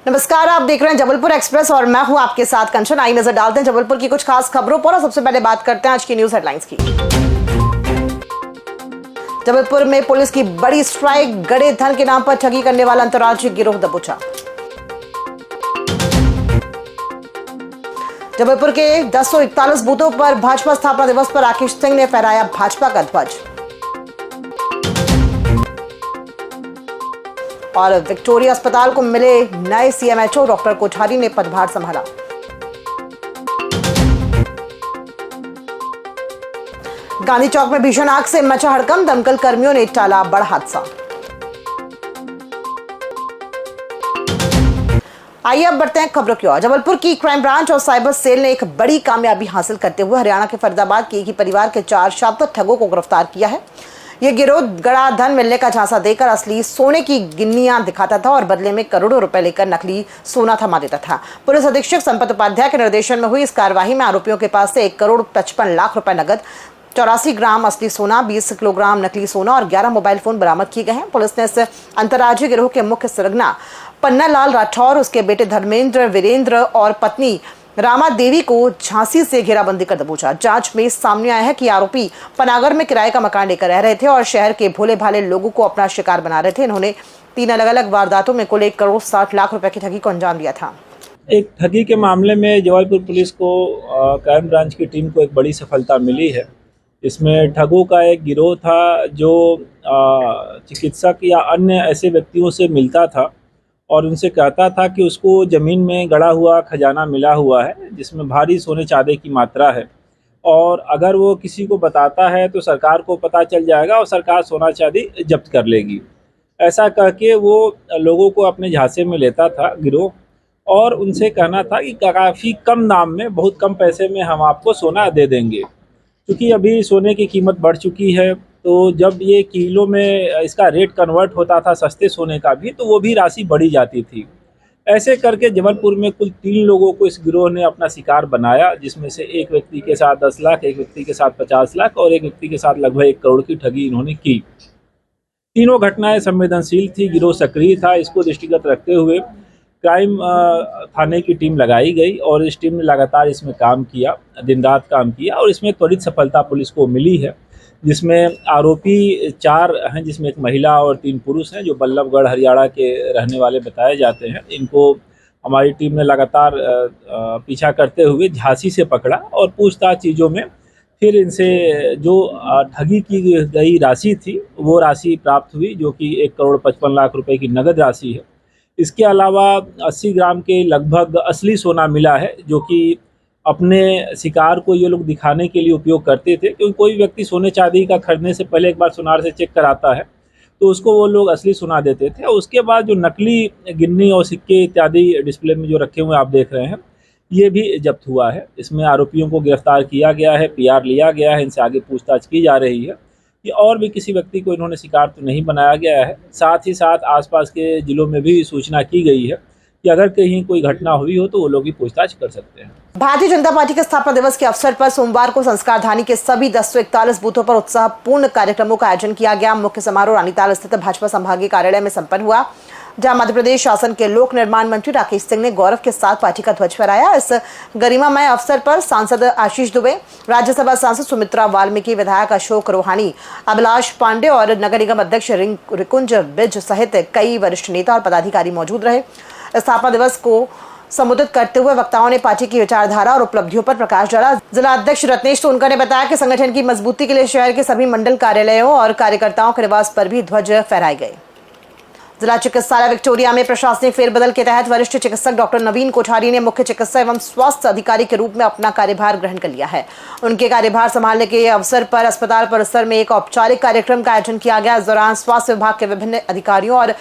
नमस्कार, आप देख रहे हैं जबलपुर एक्सप्रेस और मैं हूं आपके साथ कंचन। आई नजर डालते हैं जबलपुर की कुछ खास खबरों पर और सबसे पहले बात करते हैं आज की न्यूज हेडलाइंस की। जबलपुर में पुलिस की बड़ी स्ट्राइक, गड़े धन के नाम पर ठगी करने वाला अंतर्राज्यीय गिरोह दबोचा। जबलपुर के 1041 बूथों पर भाजपा स्थापना दिवस पर राकेश सिंह ने फहराया भाजपा का ध्वज। और विक्टोरिया अस्पताल को मिले नए सीएमएचओ, डॉक्टर कोठारी ने पदभार संभाला। गांधी चौक में भीषण आग से मचा हड़कंप, दमकल कर्मियों ने टाला बड़ा हादसा। आइए अब बढ़ते हैं खबरों की ओर। जबलपुर की क्राइम ब्रांच और साइबर सेल ने एक बड़ी कामयाबी हासिल करते हुए हरियाणा के फरीदाबाद के एक ही परिवार के 4 शातिर ठगों को गिरफ्तार किया है। यह गिरोह गड़ा धन मिलने का झांसा देकर असली सोने की गिन्नियां दिखाता था और बदले में करोड़ों रुपए लेकर नकली सोना थमा देता था। पुलिस अधीक्षक संपत उपाध्याय के निर्देशन में हुई इस कार्रवाई में आरोपियों के पास से 1,55,00,000 रुपए नगद, 84 ग्राम असली सोना, 20 किलोग्राम नकली सोना और 11 मोबाइल फोन बरामद किए गए हैं। पुलिस ने इस अंतर्राज्यीय गिरोह के मुख्य सरगना पन्नालाल राठौर, उसके बेटे धर्मेंद्र, वीरेंद्र और पत्नी रामा देवी को झांसी से घेराबंदी कर दबोचा। जांच में सामने आया है कि आरोपी पनागर में किराए का मकान लेकर रह रहे थे और शहर के भोले भाले लोगों को अपना शिकार बना रहे थे। इन्होंने 3 अलग अलग वारदातों में कुल 1,60,00,000 रुपए की ठगी को अंजाम दिया था। एक ठगी के मामले में जबलपुर पुलिस को क्राइम ब्रांच की टीम को एक बड़ी सफलता मिली है। इसमें ठगों का एक गिरोह था जो चिकित्सक या अन्य ऐसे व्यक्तियों से मिलता था और उनसे कहता था कि उसको ज़मीन में गड़ा हुआ खजाना मिला हुआ है जिसमें भारी सोने चांदी की मात्रा है, और अगर वो किसी को बताता है तो सरकार को पता चल जाएगा और सरकार सोना चांदी जब्त कर लेगी। ऐसा कह के वो लोगों को अपने झांसे में लेता था गिरोह, और उनसे कहना था कि काफ़ी कम दाम में, बहुत कम पैसे में हम आपको सोना दे देंगे। क्योंकि अभी सोने की कीमत बढ़ चुकी है, तो जब ये किलो में इसका रेट कन्वर्ट होता था सस्ते सोने का भी, तो वो भी राशि बढ़ी जाती थी। ऐसे करके जबलपुर में कुल 3 लोगों को इस गिरोह ने अपना शिकार बनाया, जिसमें से एक व्यक्ति के साथ 10 लाख, एक व्यक्ति के साथ 50 लाख और एक व्यक्ति के साथ लगभग 1 करोड़ की ठगी इन्होंने की। तीनों घटनाएं संवेदनशील थी, गिरोह सक्रिय था। इसको दृष्टिगत रखते हुए क्राइम थाने की टीम लगाई गई और इस टीम ने लगातार इसमें काम किया, दिन रात काम किया और इसमें त्वरित सफलता पुलिस को मिली है, जिसमें आरोपी 4 हैं, जिसमें एक महिला और 3 पुरुष हैं जो बल्लभगढ़ हरियाणा के रहने वाले बताए जाते हैं। इनको हमारी टीम ने लगातार पीछा करते हुए झांसी से पकड़ा और पूछताछ चीज़ों में फिर इनसे जो ठगी की गई राशि थी वो राशि प्राप्त हुई, जो कि 1,55,00,000 रुपए की नगद राशि है। इसके अलावा 80 ग्राम के लगभग असली सोना मिला है, जो कि अपने शिकार को ये लोग दिखाने के लिए उपयोग करते थे। क्योंकि कोई व्यक्ति सोने चांदी का खरीदने से पहले एक बार सुनार से चेक कराता है, तो उसको वो लोग असली सोना देते थे। और उसके बाद जो नकली गिन्नी और सिक्के इत्यादि डिस्प्ले में जो रखे हुए आप देख रहे हैं, ये भी जब्त हुआ है। इसमें आरोपियों को गिरफ्तार किया गया है, PR लिया गया है, इनसे आगे पूछताछ की जा रही है। ये और भी किसी व्यक्ति को इन्होंने शिकार तो नहीं बनाया गया है। साथ ही साथ आसपास के जिलों में भी सूचना की गई है कि अगर कहीं कोई घटना हुई हो तो वो लोग भी पूछताछ कर सकते हैं। भारतीय जनता पार्टी के स्थापना दिवस के अवसर पर सोमवार को संस्कारधानी के सभी 1041 बूथों पर उत्साहपूर्ण कार्यक्रमों का आयोजन किया गया। मुख्य समारोह रानीताल स्थित भाजपा संभागीय कार्यालय में संपन्न हुआ, जहां मध्य प्रदेश शासन के लोक निर्माण मंत्री राकेश सिंह ने गौरव के साथ पार्टी का ध्वज फहराया। इस गरिमामय अवसर पर सांसद आशीष दुबे, राज्यसभा सांसद सुमित्रा वाल्मीकि, विधायक अशोक रोहानी, अभिलाष पांडे और नगर निगम अध्यक्ष रिकुंज बिज सहित कई वरिष्ठ नेता और पदाधिकारी मौजूद रहे। स्थापना दिवस को संबोधित करते हुए वक्ताओं ने पार्टी की विचारधारा और उपलब्धियों पर प्रकाश डाला। जिला अध्यक्ष रत्नेश सोनकर ने बताया कि संगठन की मजबूती के लिए शहर के सभी मंडल कार्यालयों और कार्यकर्ताओं के निवास पर भी ध्वज फहराए गए। जिला चिकित्सालय विक्टोरिया में प्रशासनिक फेरबदल के तहत वरिष्ठ चिकित्सक डॉक्टर नवीन कोठारी ने मुख्य चिकित्सा एवं स्वास्थ्य अधिकारी के रूप में अपना कार्यभार ग्रहण कर लिया है। उनके कार्यभार संभालने के अवसर पर अस्पताल परिसर में एक औपचारिक कार्यक्रम का आयोजन किया गया। इस दौरान स्वास्थ्य विभाग के विभिन्न अधिकारियों और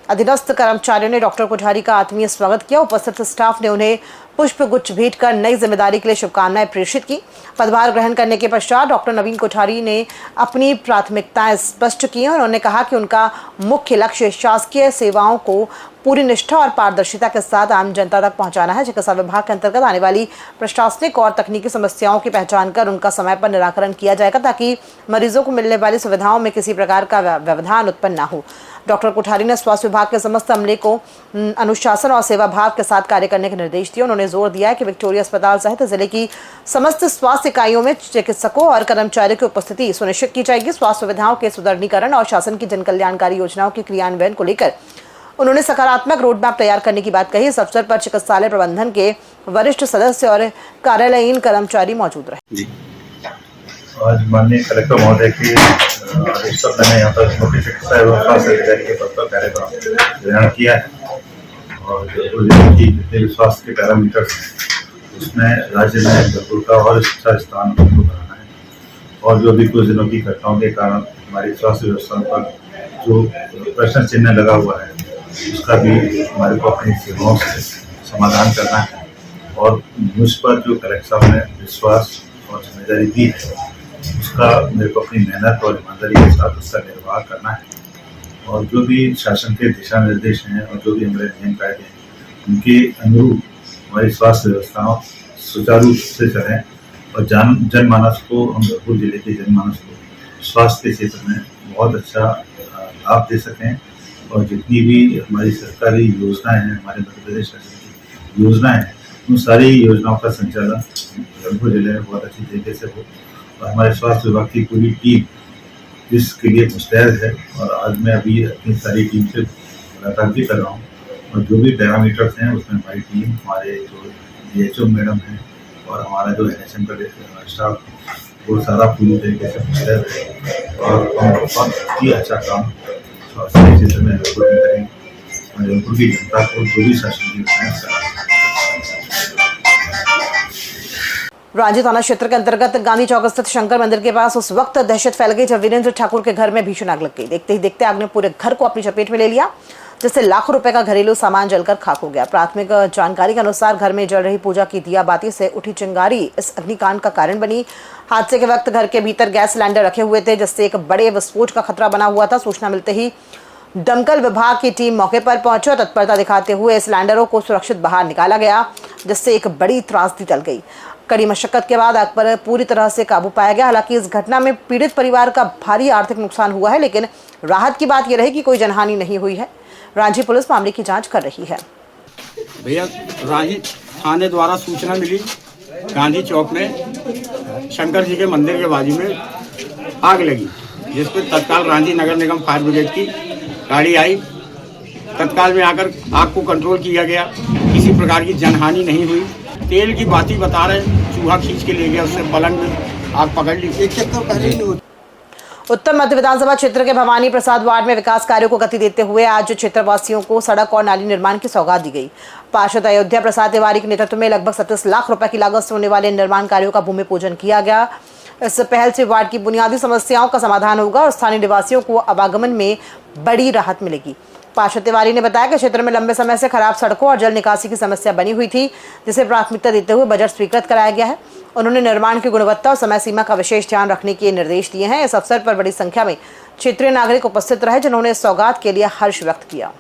अधीनस्थ कर्मचारियों ने डॉक्टर कोठारी का आत्मीय स्वागत किया। उपस्थित स्टाफ ने उन्हें पुष्प गुच्छ भेंट कर नई जिम्मेदारी के लिए शुभकामनाएं प्रेषित की। पदभार ग्रहण करने के पश्चात डॉक्टर नवीन कोठारी ने अपनी प्राथमिकताएं स्पष्ट की और उन्होंने कहा कि उनका मुख्य लक्ष्य शासकीय सेवाओं को पूरी निष्ठा और पारदर्शिता के साथ आम जनता तक पहुंचाना है। चिकित्सा विभाग के अंतर्गत आने वाली प्रशासनिक और तकनीकी समस्याओं की पहचान कर उनका समय पर निराकरण किया जाएगा ताकि मरीजों को मिलने वाली सुविधाओं में किसी प्रकार का व्यवधान उत्पन्न न हो। डॉक्टर कोठारी ने स्वास्थ्य विभाग के समस्त अमले को अनुशासन और सेवा भाव के साथ कार्य करने के निर्देश दिए। उन्होंने जोर दिया है कि विक्टोरिया अस्पताल सहित जिले की समस्त स्वास्थ्य इकाइयों में चिकित्सकों और कर्मचारियों की उपस्थिति सुनिश्चित की जाएगी। स्वास्थ्य सुविधाओं के सुदृढ़ीकरण और शासन की जन कल्याणकारी योजनाओं के क्रियान्वयन को लेकर उन्होंने सकारात्मक रोड मैप तैयार करने की बात कही। इस अवसर पर चिकित्सालय प्रबंधन के वरिष्ठ सदस्य और कार्यालयीन कर्मचारी मौजूद रहे। आज माननीय कलेक्टर महोदय की आदेश पर मैंने यहाँ पर मुख्य चिकित्सा एवं स्वास्थ्य अधिकारी के पद पर कार्यक्रम ग्रहण किया है और जिले की जितने भी स्वास्थ्य के पैरामीटर्स हैं उसमें राज्य में जयपुर का और शिक्षा स्थान बनाना है और जो भी कुछ दिनों की घटनाओं के कारण हमारी स्वास्थ्य व्यवस्था पर जो प्रश्न चिन्ह लगा हुआ है उसका भी हमारे को अपनी सेवाओं से समाधान करना है और मुझ पर जो कलेक्टर साहब ने विश्वास और जिम्मेदारी दी है उसका मेरे को अपनी मेहनत और ईमानदारी के साथ उसका निर्वाह करना है और जो भी शासन के दिशा निर्देश हैं और जो भी हमारे नियम कायदे हैं उनके अनुरूप हमारी स्वास्थ्य व्यवस्थाओं सुचारू रूप से चलें और जनमानस को हम जयपुर जिले के जनमानस को स्वास्थ्य के क्षेत्र में बहुत अच्छा लाभ दे सकें और जितनी भी हमारी सरकारी योजनाएं हैं हमारे मध्य प्रदेश शासन की योजनाएं हैं उन सारी योजनाओं का संचालन जयपुर जिले में बहुत अच्छी तरीके से हो और हमारे स्वास्थ्य विभाग की पूरी टीम इसके लिए मुस्तैद है और आज मैं अभी अपनी सारी टीम से मुलाकात भी कर रहा हूँ और जो भी पैरामीटर्स हैं उसमें हमारी टीम हमारे जो DHO मैडम हैं और हमारा जो NHM का स्टाफ वो सारा पूरी तरीके से मुस्तैद है और हम बहुत ही अच्छा काम स्वास्थ्य के क्षेत्र में जयपुर में करेंगे और जयपुर की जनता को जो भी शासन की रांची थाना क्षेत्र के अंतर्गत गांधी चौक स्थित शंकर मंदिर के पास उस वक्त दहशत फैल गई जब वीरेंद्र ठाकुर के घर में भीषण आग लग गई। देखते ही देखते आग ने पूरे घर को अपनी चपेट में ले लिया जिससे लाखों रुपए का घरेलू सामान जलकर खाक हो गया। प्राथमिक जानकारी के अनुसार घर में जल रही पूजा की दिया बाती से उठी चिंगारी इस अग्निकांड का कारण बनी। हादसे के वक्त घर के भीतर गैस सिलेंडर रखे हुए थे जिससे एक बड़े विस्फोट का खतरा बना हुआ था। सूचना मिलते ही दमकल विभाग की टीम मौके पर पहुंची और तत्परता दिखाते हुए सिलेंडरों को सुरक्षित बाहर निकाला गया जिससे एक बड़ी त्रासदी टल गई। कड़ी मशक्कत के बाद आग पर पूरी तरह से काबू पाया गया। हालांकि इस घटना में पीड़ित परिवार का भारी आर्थिक नुकसान हुआ है लेकिन राहत की बात यह रही कि कोई जनहानि नहीं हुई है। रांची पुलिस मामले की जांच कर रही है। भैया रांची थाने द्वारा सूचना मिली गांधी चौक में शंकर जी के मंदिर के बाजू में आग लगी जिस पर तत्काल रांची नगर निगम फायर ब्रिगेड की गाड़ी आई। तत्काल में आकर आग को कंट्रोल किया गया। किसी प्रकार की जनहानि नहीं हुई। तेल की बात ही बता रहे चूहा खींच के ले गया उससे पलंग में आग पकड़ ली। एक चक्कर पहले ही उत्तर मध्य विधानसभा क्षेत्र के भवानी प्रसाद वार्ड में विकास कार्यों को गति देते हुए आज क्षेत्रवासियों को सड़क और नाली निर्माण की सौगात दी गई। पार्षद अयोध्या प्रसाद तिवारी के नेतृत्व में लगभग 37 लाख रुपए की लागत से होने वाले निर्माण कार्यों का भूमि पूजन किया गया। इस पहल से वार्ड की बुनियादी समस्याओं का समाधान होगा और स्थानीय निवासियों को आवागमन में बड़ी राहत मिलेगी। पार्षद तिवारी ने बताया कि क्षेत्र में लंबे समय से खराब सड़कों और जल निकासी की समस्या बनी हुई थी जिसे प्राथमिकता देते हुए बजट स्वीकृत कराया गया है। उन्होंने निर्माण की गुणवत्ता और समय सीमा का विशेष ध्यान रखने के निर्देश दिए हैं। इस अवसर पर बड़ी संख्या में क्षेत्रीय नागरिक उपस्थित रहे जिन्होंने इस सौगात के लिए हर्ष व्यक्त किया।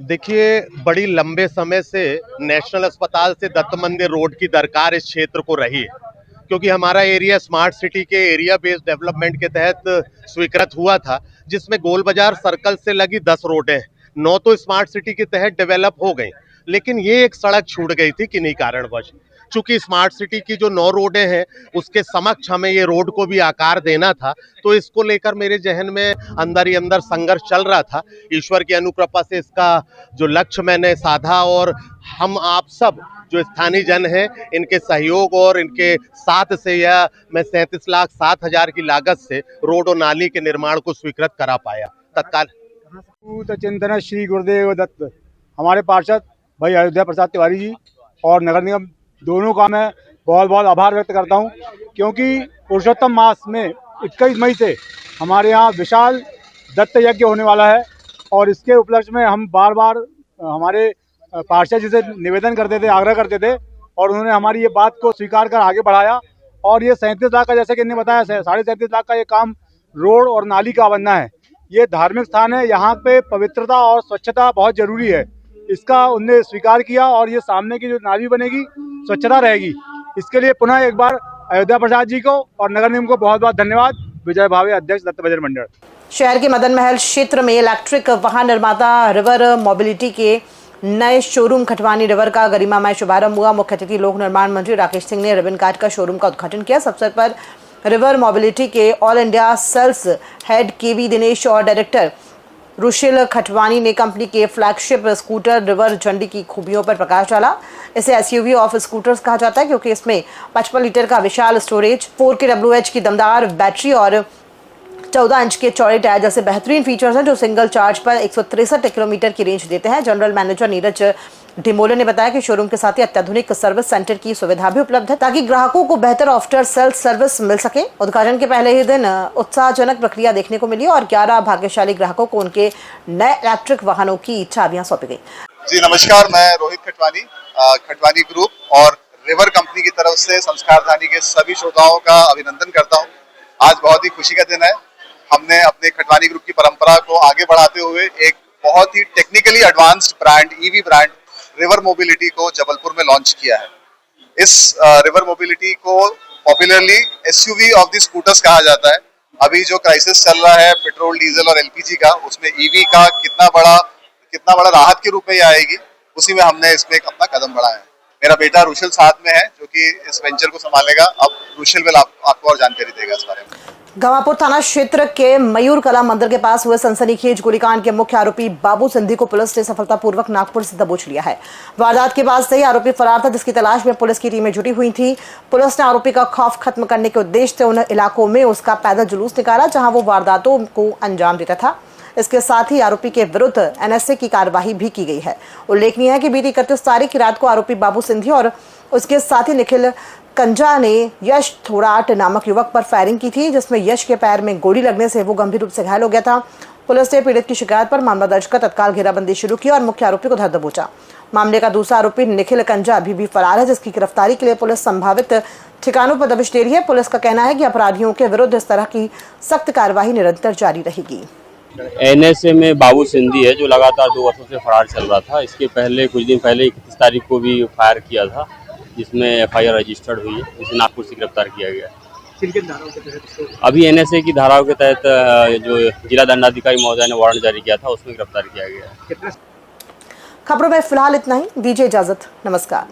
देखिए, बड़ी लंबे समय से नेशनल अस्पताल से दत्त मंदिर रोड की दरकार इस क्षेत्र को रही है क्योंकि हमारा एरिया स्मार्ट सिटी के एरिया बेस्ड डेवलपमेंट के तहत स्वीकृत हुआ था जिसमें गोल बाजार सर्कल से लगी 10 रोडें 9 तो स्मार्ट सिटी के तहत डेवलप हो गई लेकिन ये एक सड़क छूट गई थी किन्हीं कारणवश। चूंकि स्मार्ट सिटी की जो 9 रोडें हैं उसके समक्ष हमें ये रोड को भी आकार देना था तो इसको लेकर मेरे जहन में अंदर ही अंदर संघर्ष चल रहा था। ईश्वर की अनुकृपा से इसका जो लक्ष्य मैंने साधा और हम आप सब जो स्थानीय जन हैं इनके सहयोग और इनके साथ से यह मैं 37,07,000 की लागत से रोड और नाली के निर्माण को स्वीकृत करा पाया। तत्काल चिंतन श्री गुरुदेव दत्त हमारे पार्षद भाई अयोध्या प्रसाद तिवारी जी और नगर निगम दोनों का मैं बहुत बहुत आभार व्यक्त करता हूं क्योंकि पुरुषोत्तम मास में 21 मई से हमारे यहाँ विशाल दत्त यज्ञ होने वाला है और इसके उपलक्ष्य में हम बार बार हमारे पार्षद जी से निवेदन करते थे, आग्रह करते थे और उन्होंने हमारी ये बात को स्वीकार कर आगे बढ़ाया। और ये 37 लाख का, जैसे कि इन्होंने बताया, 37.5 लाख का ये काम रोड और नाली का बनना है। ये धार्मिक स्थान है, यहाँ पे पवित्रता और स्वच्छता बहुत जरूरी है, इसका उनने स्वीकार किया। और ये सामने की जो नाली बनेगी स्वच्छता रहेगी। इसके लिए पुनः एक बार अयोध्या प्रसाद जी को और नगर निगम को बहुत बहुत धन्यवाद। विजय भावे, अध्यक्ष दत्त भजन मंडल। शहर के मदन महल क्षेत्र में इलेक्ट्रिक वाहन निर्माता रिवर मोबिलिटी के नए शोरूम खटवानी रिवर का गरिमामय शुभारंभ हुआ। मुख्य अतिथि लोक निर्माण मंत्री राकेश सिंह ने रिबन काट कर शोरूम का उद्घाटन किया। इस अवसर पर रिवर मोबिलिटी के ऑल इंडिया सेल्स हेड केवी दिनेश और डायरेक्टर रुशिल खटवानी ने कंपनी के फ्लैगशिप स्कूटर रिवर झंडी की खूबियों पर प्रकाश डाला। इसे एसयूवी ऑफ स्कूटर्स कहा जाता है क्योंकि इसमें 55 लीटर का विशाल स्टोरेज, 4 kWh की दमदार बैटरी और 14 इंच के चौड़े टायर जैसे बेहतरीन फीचर्स हैं जो सिंगल चार्ज पर 163 किलोमीटर की रेंज देते हैं। जनरल मैनेजर नीरज ढिमोले ने बताया कि शोरूम के साथ ही अत्याधुनिक सर्विस सेंटर की सुविधा भी उपलब्ध है ताकि ग्राहकों को बेहतर आफ्टर सेल्स सर्विस मिल सके। उद्घाटन के पहले ही दिन उत्साहजनक प्रक्रिया देखने को मिली और 11 भाग्यशाली ग्राहकों को उनके नए इलेक्ट्रिक वाहनों की चाबियां सौंपी गई। जी नमस्कार, मैं रोहित खटवानी, खटवानी ग्रुप और रिवर कंपनी की तरफ से संस्कारधानी के सभी श्रोताओं का अभिनंदन करता हूं। आज बहुत ही खुशी का दिन है। हमने अपने खटवानी ग्रुप की परंपरा को आगे बढ़ाते हुए एक बहुत ही technically advanced brand, EV brand River Mobility को जबलपुर में लॉन्च किया है। इस रिवर मोबिलिटी को popularly SUV of the scooters कहा जाता है। अभी जो क्राइसिस चल रहा है पेट्रोल, डीजल और एलपीजी का, उसमें ईवी का कितना बड़ा राहत के रूप में ये आएगी, उसी में हमने इसमें एक अपना कदम बढ़ाया है। मेरा बेटा रुशिल साथ में है जो कि इस वेंचर को संभालेगा। अब रुशिल विल आपको और जानकारी देगा इस बारे में। गंगापुर थाना क्षेत्र के मयूर कला मंदिर के पास हुए सनसनीखेज गोलीकांड के मुख्य आरोपी बाबू सिंधी को पुलिस ने सफलतापूर्वक नागपुर से दबोच लिया है। वारदात के बाद से ही आरोपी फरार था, जिसकी तलाश में पुलिस की टीमें जुटी हुई थी। पुलिस ने आरोपी का खौफ खत्म करने के उद्देश्य से उन इलाकों में उसका पैदल जुलूस निकाला जहां वो वारदातों को अंजाम देता था। इसके साथ ही आरोपी के विरुद्ध एनएसए की कार्यवाही भी की गई है। उल्लेखनीय है कि बीती 31 तारीख की रात को आरोपी बाबू सिंधी और उसके साथी निखिल कंजा ने यश थोड़ाट नामक युवक पर फायरिंग की थी, जिसमें यश के पैर में गोली लगने से वो गंभीर रूप से घायल हो गया था। पुलिस ने पीड़ित की शिकायत पर मामला दर्ज कर तत्काल घेराबंदी शुरू की और मुख्य आरोपी को धर दबोचा। मामले का दूसरा आरोपी निखिल कंजा अभी भी फरार है, जिसकी गिरफ्तारी के लिए पुलिस संभावित ठिकानों पर दबिश दे रही है। पुलिस का कहना है कि अपराधियों के विरुद्ध इस तरह की सख्त कार्यवाही निरंतर जारी रहेगी। एनएसए में बाबू सिंधी है जो लगातार 2 वर्षों से फरार चल रहा था। इसके पहले कुछ दिन पहले 31 तारीख को भी फायर किया था, जिसमें एफआईआर रजिस्टर्ड हुई है, जिसे नागपुर से गिरफ्तार किया गया है। अभी एनएसए की धाराओं के तहत जो जिला दंडाधिकारी महोदय ने वारंट जारी किया था, उसमें गिरफ्तार किया गया है। खबरों में फिलहाल इतना ही। दीजिए इजाजत, नमस्कार।